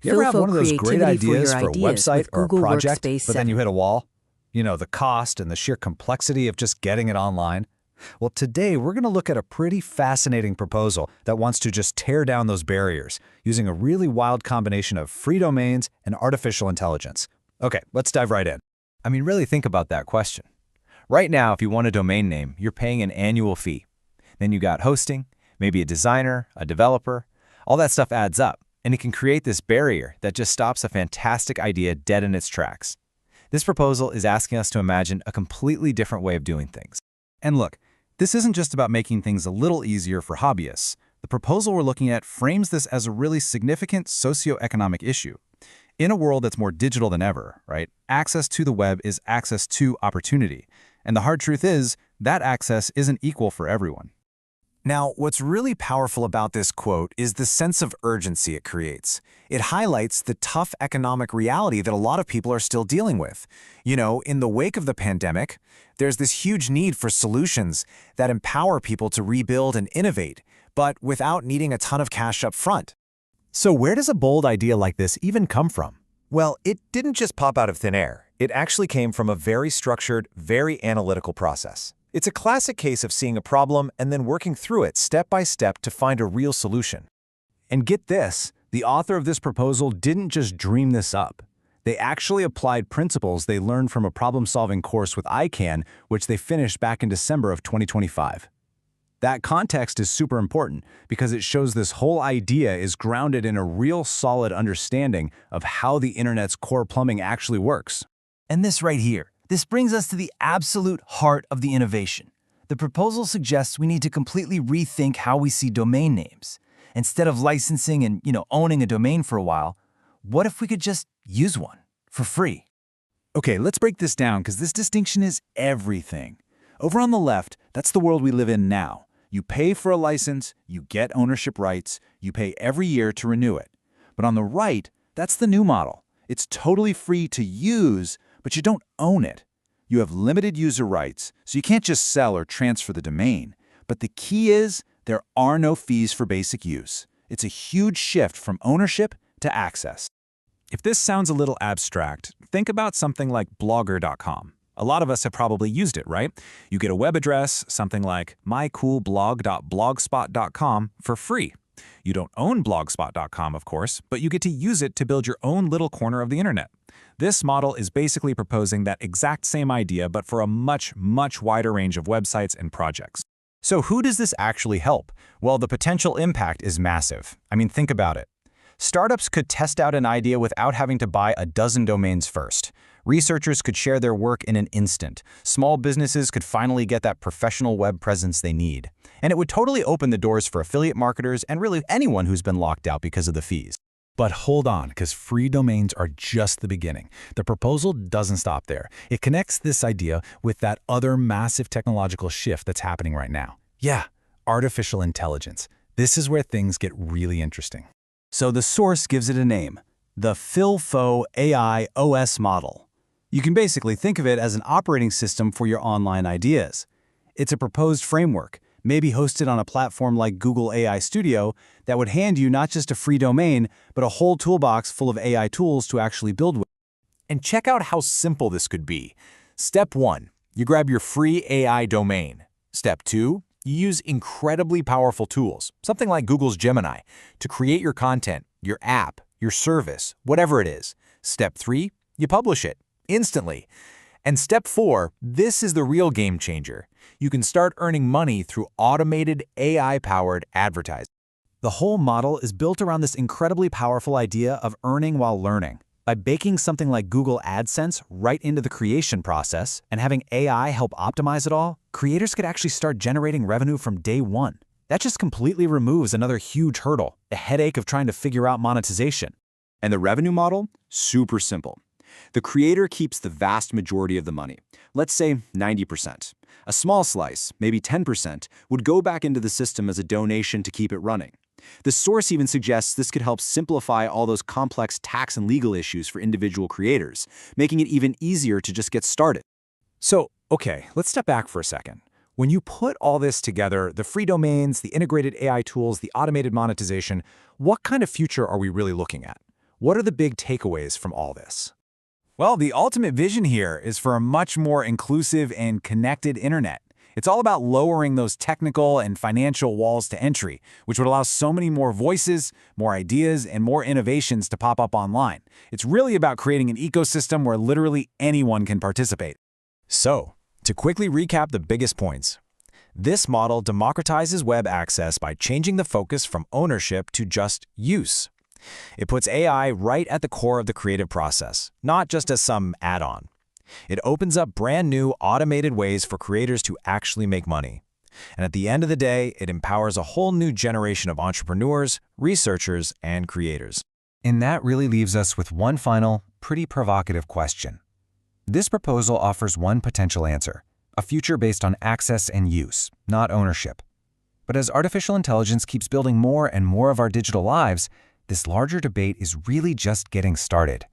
You ever have one of those great ideas for for a your ideas website with or a Google project, Workspace but then you 7. hit a wall? You know, the cost and the sheer complexity of just getting it online? Well, today we're going to look at a pretty fascinating proposal that wants to just tear down those barriers using a really wild combination of free domains and artificial intelligence. Okay, let's dive right in. I mean, really think about that question. Right now, if you want a domain name, you're paying an annual fee. Then you got hosting, maybe a designer, a developer. All that stuff adds up, and it can create this barrier that just stops a fantastic idea dead in its tracks. This proposal is asking us to imagine a completely different way of doing things. And look, this isn't just about making things a little easier for hobbyists. The proposal we're looking at frames this as a really significant socioeconomic issue. In a world that's more digital than ever, right, access to the web is access to opportunity. And the hard truth is that access isn't equal for everyone. Now, what's really powerful about this quote is the sense of urgency it creates. It highlights the tough economic reality that a lot of people are still dealing with. You know, in the wake of the pandemic, there's this huge need for solutions that empower people to rebuild and innovate, but without needing a ton of cash up front. So where does a bold idea like this even come from? Well, it didn't just pop out of thin air. It actually came from a very structured, very analytical process. It's a classic case of seeing a problem and then working through it step by step to find a real solution. And get this, the author of this proposal didn't just dream this up. They actually applied principles they learned from a problem-solving course with ICANN, which they finished back in December of 2025. That context is super important because it shows this whole idea is grounded in a real solid understanding of how the internet's core plumbing actually works. And this right here, this brings us to the absolute heart of the innovation. The proposal suggests we need to completely rethink how we see domain names. Instead of licensing and, owning a domain for a while, what if we could just use one for free? Okay, let's break this down because this distinction is everything. Over on the left, that's the world we live in now. You pay for a license, you get ownership rights, you pay every year to renew it. But on the right, that's the new model. It's totally free to use, but you don't own it. You have limited user rights, so you can't just sell or transfer the domain. But the key is there are no fees for basic use. It's a huge shift from ownership to access. If this sounds a little abstract, think about something like blogger.com. A lot of us have probably used it, right? You get a web address, something like mycoolblog.blogspot.com for free. You don't own blogspot.com, of course, but you get to use it to build your own little corner of the internet. This model is basically proposing that exact same idea, but for a much, much wider range of websites and projects. So who does this actually help? Well, the potential impact is massive. I mean, think about it. Startups could test out an idea without having to buy a dozen domains first. Researchers could share their work in an instant. Small businesses could finally get that professional web presence they need. And it would totally open the doors for affiliate marketers and really anyone who's been locked out because of the fees. But hold on, because free domains are just the beginning. The proposal doesn't stop there. It connects this idea with that other massive technological shift that's happening right now. Yeah, artificial intelligence. This is where things get really interesting. So the source gives it a name, the Philfo AI OS model. You can basically think of it as an operating system for your online ideas. It's a proposed framework, maybe hosted on a platform like Google AI Studio, that would hand you not just a free domain, but a whole toolbox full of AI tools to actually build with. And check out how simple this could be. Step 1, you grab your free AI domain. Step 2, you use incredibly powerful tools, something like Google's Gemini, to create your content, your app, your service, whatever it is. Step 3, you publish it instantly. And step 4, this is the real game changer. You can start earning money through automated AI-powered advertising. The whole model is built around this incredibly powerful idea of earning while learning. By baking something like Google AdSense right into the creation process and having AI help optimize it all, creators could actually start generating revenue from day one. That just completely removes another huge hurdle, a headache of trying to figure out monetization. And the revenue model? Super simple. The creator keeps the vast majority of the money, let's say 90%. A small slice, maybe 10%, would go back into the system as a donation to keep it running. The source even suggests this could help simplify all those complex tax and legal issues for individual creators, making it even easier to just get started. So, okay, let's step back for a second. When you put all this together, the free domains, the integrated AI tools, the automated monetization, what kind of future are we really looking at? What are the big takeaways from all this? Well, the ultimate vision here is for a much more inclusive and connected internet. It's all about lowering those technical and financial walls to entry, which would allow so many more voices, more ideas, and more innovations to pop up online. It's really about creating an ecosystem where literally anyone can participate. So, to quickly recap the biggest points, this model democratizes web access by changing the focus from ownership to just use. It puts AI right at the core of the creative process, not just as some add-on. It opens up brand new automated ways for creators to actually make money. And at the end of the day, it empowers a whole new generation of entrepreneurs, researchers, and creators. And that really leaves us with one final, pretty provocative question. This proposal offers one potential answer, a future based on access and use, not ownership. But as artificial intelligence keeps building more and more of our digital lives, this larger debate is really just getting started.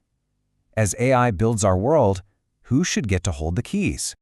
As AI builds our world, who should get to hold the keys?